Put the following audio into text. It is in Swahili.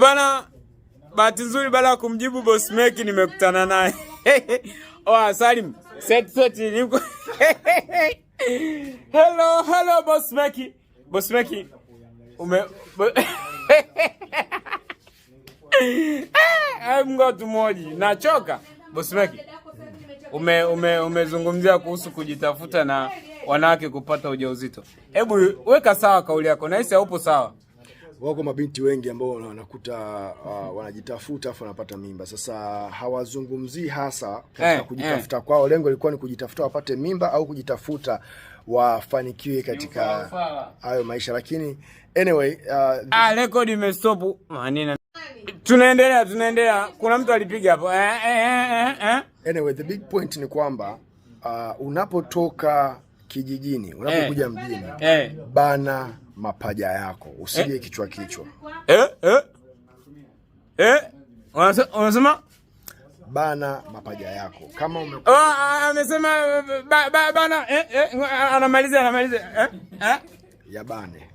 Bwana, bahati nzuri baada ya kumjibu Boss Meki nimekutana naye. Salim, set niko. Hello Boss Meki. Boss Meki. Mgotu moji. Nachoka. Boss Meki. Umezungumzia kuhusu kujitafuta na wanawake kupata ujauzito. Hebu weka sawa kauli yako. Nahisi haupo sawa. Wako mabinti wengi ambao wanakuta wanajitafuta afu wanapata mimba. Sasa hawazungumzii hasa katika kujitafuta kwao. Lengo lilikuwa ni kujitafuta wapate mimba au kujitafuta wafanikiwe katika hayo maisha. Lakini anyway, record imestop. Manina. Tunaendelea. Kuna mtu alipiga hapo. Anyway, the big point ni kwamba unapotoka kijijini, unapokuja mjini, bana mapaja yako, usije kichwa. Unasema bana mapaja yako. Kama amesema bana anamaliza ya bane.